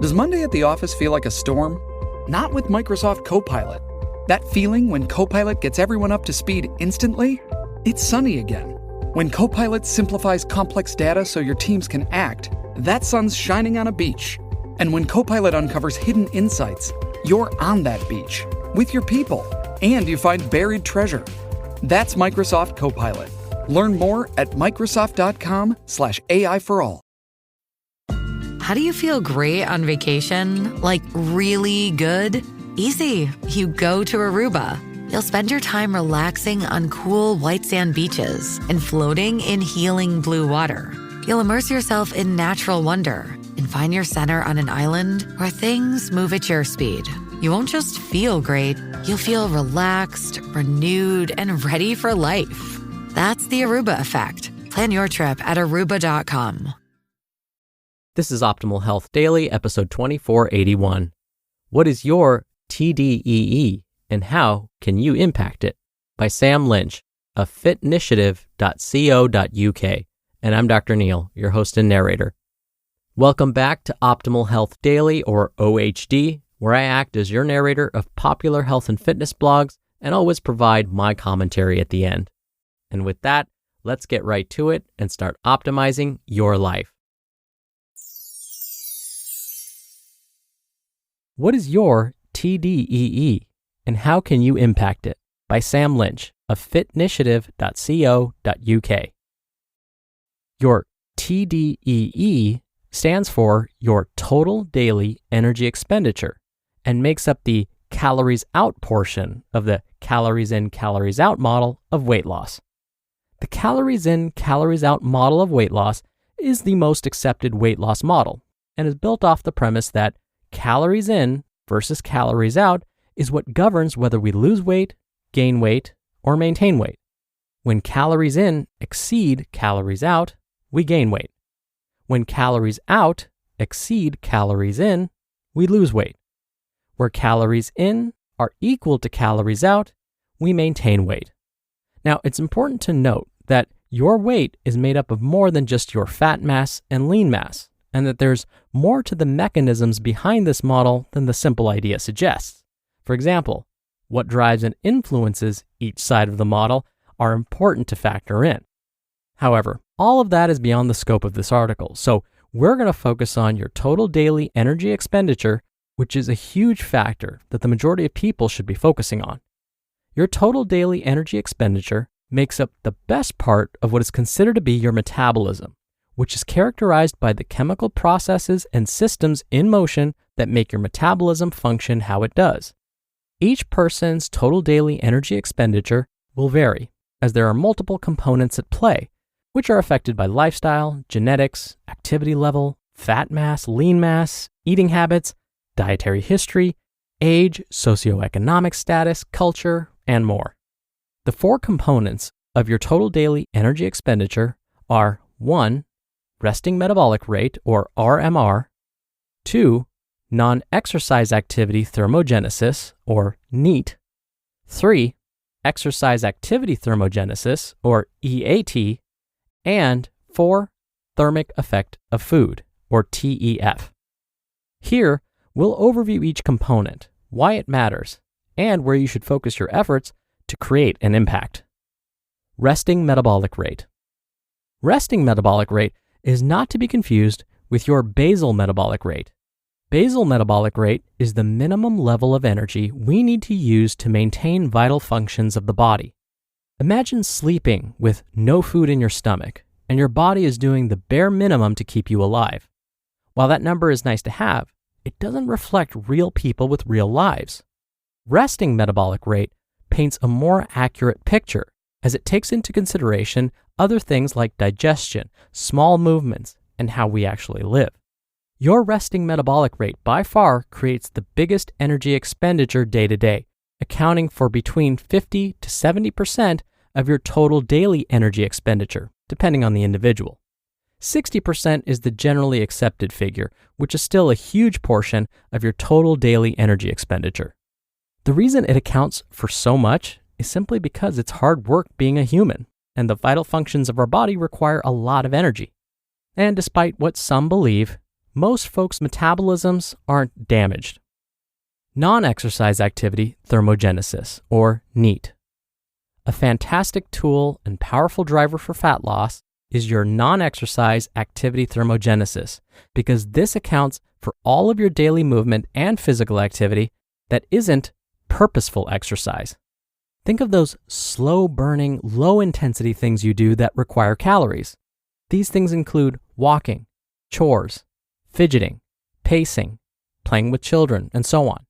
Does Monday at the office feel like a storm? Not with Microsoft Copilot. That feeling when Copilot gets everyone up to speed instantly? It's sunny again. When Copilot simplifies complex data so your teams can act, that sun's shining on a beach. And when Copilot uncovers hidden insights, you're on that beach with your people, and you find buried treasure. That's Microsoft Copilot. Learn more at Microsoft.com/AI for all. How do you feel great on vacation? Like really good? Easy. You go to Aruba. You'll spend your time relaxing on cool white sand beaches and floating in healing blue water. You'll immerse yourself in natural wonder and find your center on an island where things move at your speed. You won't just feel great, you'll feel relaxed, renewed, and ready for life. That's the Aruba effect. Plan your trip at Aruba.com. This is Optimal Health Daily, episode 2481. What is your TDEE and how can you impact it? By Sam Lynch of Fitnitiative.co.uk. And I'm Dr. Neil, your host and narrator. Welcome back to Optimal Health Daily, or OHD, where I act as your narrator of popular health and fitness blogs and always provide my commentary at the end. And with that, let's get right to it and start optimizing your life. What is your TDEE and how can you impact it? By Sam Lynch of Fitnitiative.co.uk. Your TDEE stands for your Total Daily Energy Expenditure and makes up the calories out portion of the calories in, calories out model of weight loss. The calories in, calories out model of weight loss is the most accepted weight loss model and is built off the premise that calories in versus calories out is what governs whether we lose weight, gain weight, or maintain weight. When calories in exceed calories out, we gain weight. When calories out exceed calories in, we lose weight. Where calories in are equal to calories out, we maintain weight. Now, it's important to note that your weight is made up of more than just your fat mass and lean mass, and that there's more to the mechanisms behind this model than the simple idea suggests. For example, what drives and influences each side of the model are important to factor in. However, all of that is beyond the scope of this article, so we're going to focus on your total daily energy expenditure, which is a huge factor that the majority of people should be focusing on. Your total daily energy expenditure makes up the best part of what is considered to be your metabolism, which is characterized by the chemical processes and systems in motion that make your metabolism function how it does. Each person's total daily energy expenditure will vary, as there are multiple components at play, which are affected by lifestyle, genetics, activity level, fat mass, lean mass, eating habits, dietary history, age, socioeconomic status, culture, and more. The four components of your total daily energy expenditure are 1. Resting metabolic rate, or RMR, 2. Non-exercise activity thermogenesis, or NEAT, 3. Exercise activity thermogenesis, or EAT, and 4. Thermic Effect of Food, or TEF. Here, we'll overview each component, why it matters, and where you should focus your efforts to create an impact. Resting metabolic rate. Resting metabolic rate is not to be confused with your basal metabolic rate. Basal metabolic rate is the minimum level of energy we need to use to maintain vital functions of the body. Imagine sleeping with no food in your stomach, and your body is doing the bare minimum to keep you alive. While that number is nice to have, it doesn't reflect real people with real lives. Resting metabolic rate paints a more accurate picture, as it takes into consideration other things like digestion, small movements, and how we actually live. Your resting metabolic rate by far creates the biggest energy expenditure day to day, accounting for between 50 to 70% of your total daily energy expenditure, depending on the individual. 60% is the generally accepted figure, which is still a huge portion of your total daily energy expenditure. The reason it accounts for so much is simply because it's hard work being a human, and the vital functions of our body require a lot of energy. And despite what some believe, most folks' metabolisms aren't damaged. Non-exercise activity thermogenesis, or NEAT. A fantastic tool and powerful driver for fat loss is your non-exercise activity thermogenesis, because this accounts for all of your daily movement and physical activity that isn't purposeful exercise. Think of those slow-burning, low-intensity things you do that require calories. These things include walking, chores, fidgeting, pacing, playing with children, and so on.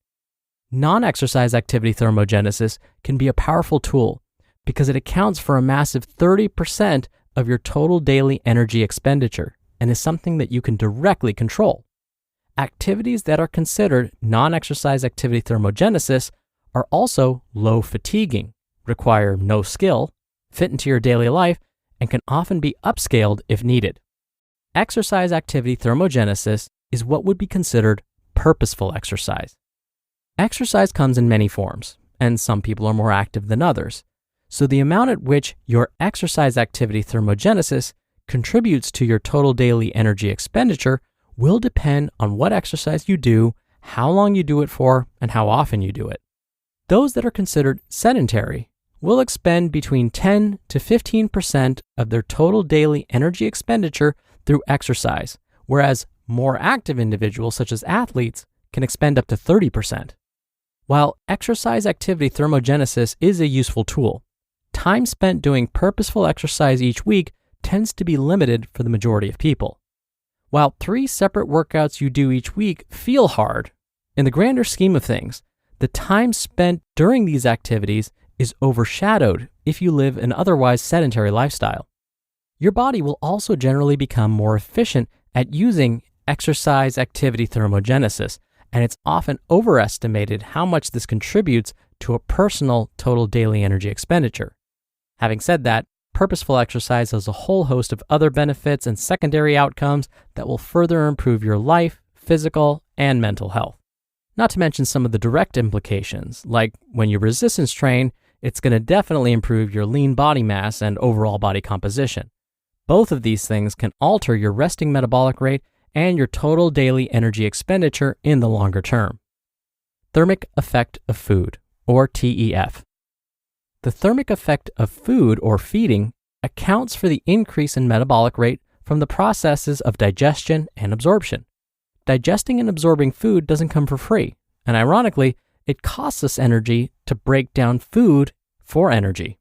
Non-exercise activity thermogenesis can be a powerful tool because it accounts for a massive 30% of your total daily energy expenditure and is something that you can directly control. Activities that are considered non-exercise activity thermogenesis are also low fatiguing, require no skill, fit into your daily life, and can often be upscaled if needed. Exercise activity thermogenesis is what would be considered purposeful exercise. Exercise comes in many forms, and some people are more active than others. So the amount at which your exercise activity thermogenesis contributes to your total daily energy expenditure will depend on what exercise you do, how long you do it for, and how often you do it. Those that are considered sedentary will expend between 10 to 15% of their total daily energy expenditure through exercise, whereas more active individuals, such as athletes, can expend up to 30%. While exercise activity thermogenesis is a useful tool, time spent doing purposeful exercise each week tends to be limited for the majority of people. While 3 separate workouts you do each week feel hard, in the grander scheme of things, the time spent during these activities is overshadowed if you live an otherwise sedentary lifestyle. Your body will also generally become more efficient at using exercise activity thermogenesis, and it's often overestimated how much this contributes to a personal total daily energy expenditure. Having said that, purposeful exercise has a whole host of other benefits and secondary outcomes that will further improve your life, physical, and mental health. Not to mention some of the direct implications, like when you resistance train, it's going to definitely improve your lean body mass and overall body composition. Both of these things can alter your resting metabolic rate and your total daily energy expenditure in the longer term. Thermic Effect of Food, or TEF. The thermic effect of food or feeding accounts for the increase in metabolic rate from the processes of digestion and absorption. Digesting and absorbing food doesn't come for free, and ironically, it costs us energy to break down food for energy.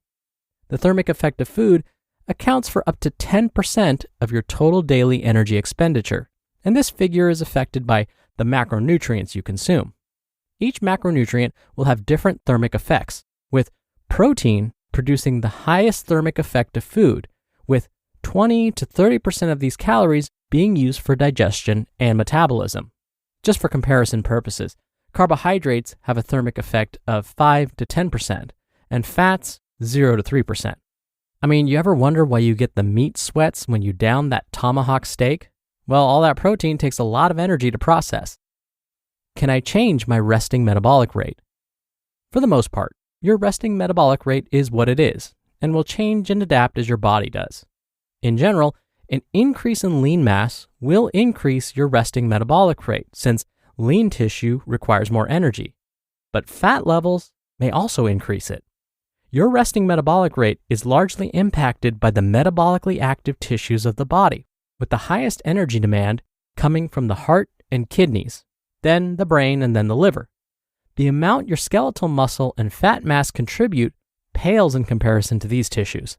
The thermic effect of food accounts for up to 10% of your total daily energy expenditure, and this figure is affected by the macronutrients you consume. Each macronutrient will have different thermic effects, with protein producing the highest thermic effect of food, with 20 to 30% of these calories being used for digestion and metabolism. Just for comparison purposes, carbohydrates have a thermic effect of 5 to 10%, and fats 0 to 3%. I mean, you ever wonder why you get the meat sweats when you down that tomahawk steak? Well, all that protein takes a lot of energy to process. Can I change my resting metabolic rate? For the most part, your resting metabolic rate is what it is, and will change and adapt as your body does. In general, an increase in lean mass will increase your resting metabolic rate, since lean tissue requires more energy, but fat levels may also increase it. Your resting metabolic rate is largely impacted by the metabolically active tissues of the body, with the highest energy demand coming from the heart and kidneys, then the brain, and then the liver. The amount your skeletal muscle and fat mass contribute pales in comparison to these tissues.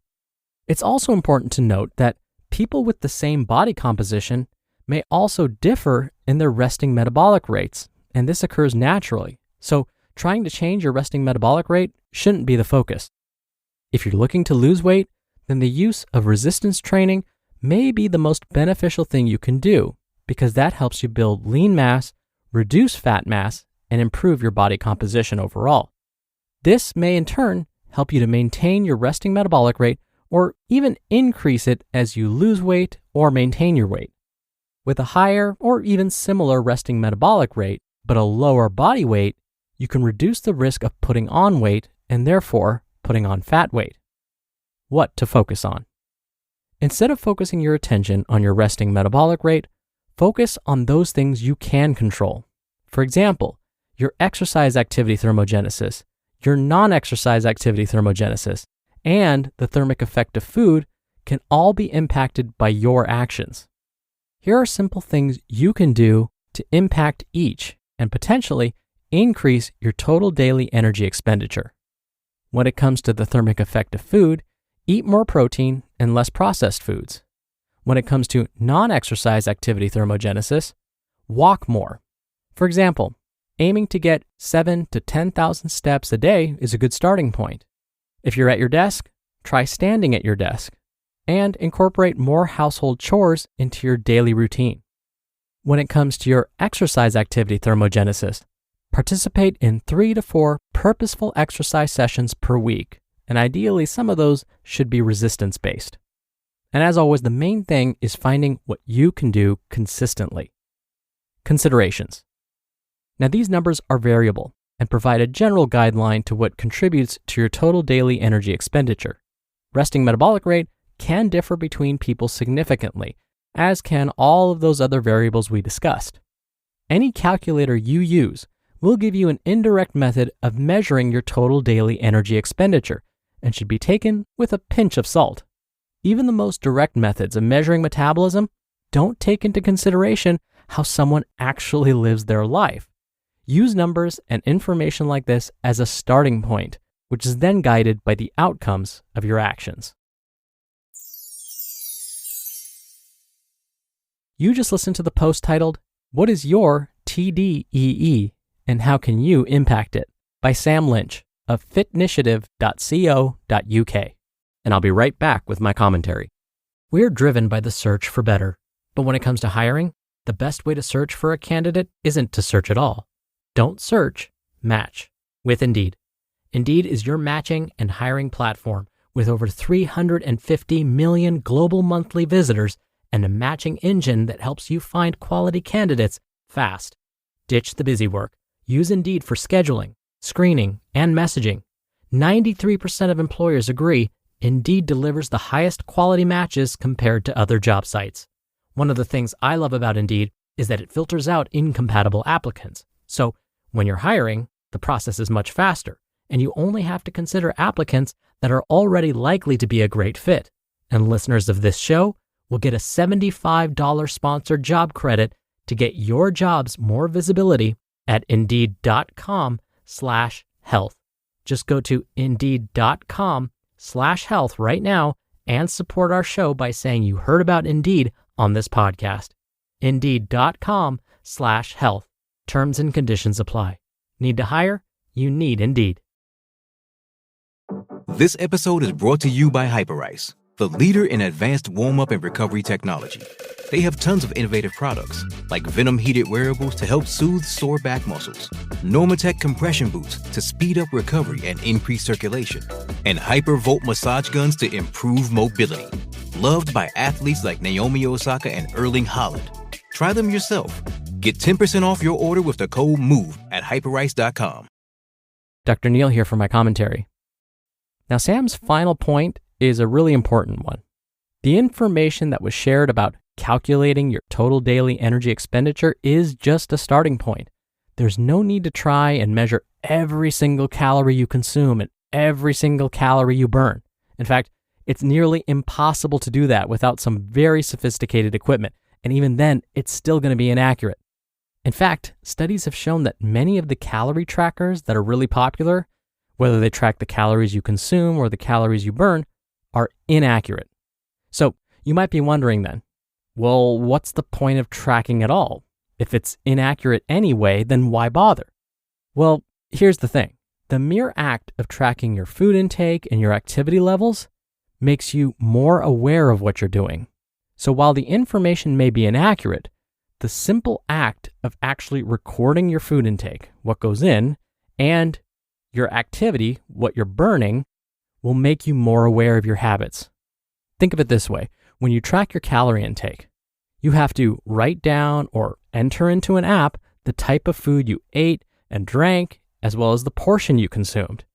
It's also important to note that people with the same body composition may also differ in their resting metabolic rates, and this occurs naturally. So trying to change your resting metabolic rate shouldn't be the focus. If you're looking to lose weight, then the use of resistance training may be the most beneficial thing you can do, because that helps you build lean mass, reduce fat mass, and improve your body composition overall. This may in turn help you to maintain your resting metabolic rate or even increase it as you lose weight or maintain your weight. With a higher or even similar resting metabolic rate, but a lower body weight, you can reduce the risk of putting on weight and therefore putting on fat weight. What to focus on? Instead of focusing your attention on your resting metabolic rate, focus on those things you can control. For example, your exercise activity thermogenesis, your non-exercise activity thermogenesis, and the thermic effect of food can all be impacted by your actions. Here are simple things you can do to impact each and potentially increase your total daily energy expenditure. When it comes to the thermic effect of food, eat more protein and less processed foods. When it comes to non-exercise activity thermogenesis, walk more. For example, aiming to get 7,000 to 10,000 steps a day is a good starting point. If you're at your desk, try standing at your desk and incorporate more household chores into your daily routine. When it comes to your exercise activity thermogenesis, participate in 3 to 4 purposeful exercise sessions per week, and ideally some of those should be resistance-based. And as always, the main thing is finding what you can do consistently. Considerations. Now these numbers are variable and provide a general guideline to what contributes to your total daily energy expenditure. Resting metabolic rate can differ between people significantly, as can all of those other variables we discussed. Any calculator you use will give you an indirect method of measuring your total daily energy expenditure and should be taken with a pinch of salt. Even the most direct methods of measuring metabolism don't take into consideration how someone actually lives their life. Use numbers and information like this as a starting point, which is then guided by the outcomes of your actions. You just listened to the post titled, "What is your TDEE and how can you impact it?" by Sam Lynch of Fitnitiative.co.uk. And I'll be right back with my commentary. We're driven by the search for better, but when it comes to hiring, the best way to search for a candidate isn't to search at all. Don't search, match with Indeed. Indeed is your matching and hiring platform with over 350 million global monthly visitors and a matching engine that helps you find quality candidates fast. Ditch the busy work. Use Indeed for scheduling, screening, and messaging. 93% of employers agree Indeed delivers the highest quality matches compared to other job sites. One of the things I love about Indeed is that it filters out incompatible applicants. So when you're hiring, the process is much faster, and you only have to consider applicants that are already likely to be a great fit. And listeners of this show will get a $75 sponsored job credit to get your jobs more visibility at Indeed.com/health. Just go to Indeed.com/health right now and support our show by saying you heard about Indeed on this podcast. Indeed.com/health. Terms and conditions apply. Need to hire? You need Indeed. This episode is brought to you by Hyperice, the leader in advanced warm-up and recovery technology. They have tons of innovative products, like Venom-heated wearables to help soothe sore back muscles, Normatec compression boots to speed up recovery and increase circulation, and Hypervolt massage guns to improve mobility. Loved by athletes like Naomi Osaka and Erling Haaland. Try them yourself. Get 10% off your order with the code MOVE at hyperice.com. Dr. Neal here for my commentary. Now, Sam's final point is a really important one. The information that was shared about calculating your total daily energy expenditure is just a starting point. There's no need to try and measure every single calorie you consume and every single calorie you burn. In fact, it's nearly impossible to do that without some very sophisticated equipment, and even then, it's still going to be inaccurate. In fact, studies have shown that many of the calorie trackers that are really popular, whether they track the calories you consume or the calories you burn, are inaccurate. So you might be wondering then, well, what's the point of tracking at all? If it's inaccurate anyway, then why bother? Well, here's the thing. The mere act of tracking your food intake and your activity levels makes you more aware of what you're doing. So while the information may be inaccurate, the simple act of actually recording your food intake, what goes in, and your activity, what you're burning, will make you more aware of your habits. Think of it this way. When you track your calorie intake, you have to write down or enter into an app the type of food you ate and drank, as well as the portion you consumed.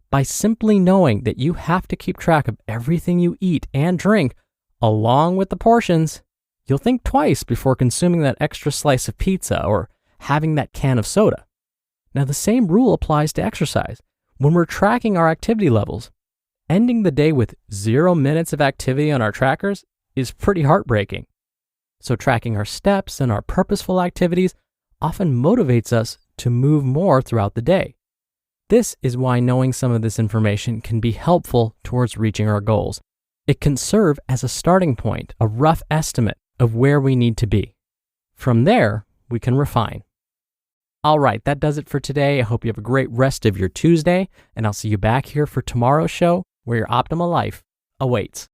By simply knowing that you have to keep track of everything you eat and drink, along with the portions, you'll think twice before consuming that extra slice of pizza or having that can of soda. Now, the same rule applies to exercise. When we're tracking our activity levels, ending the day with 0 minutes of activity on our trackers is pretty heartbreaking. So tracking our steps and our purposeful activities often motivates us to move more throughout the day. This is why knowing some of this information can be helpful towards reaching our goals. It can serve as a starting point, a rough estimate of where we need to be. From there, we can refine. All right, that does it for today. I hope you have a great rest of your Tuesday, and I'll see you back here for tomorrow's show where your optimal life awaits.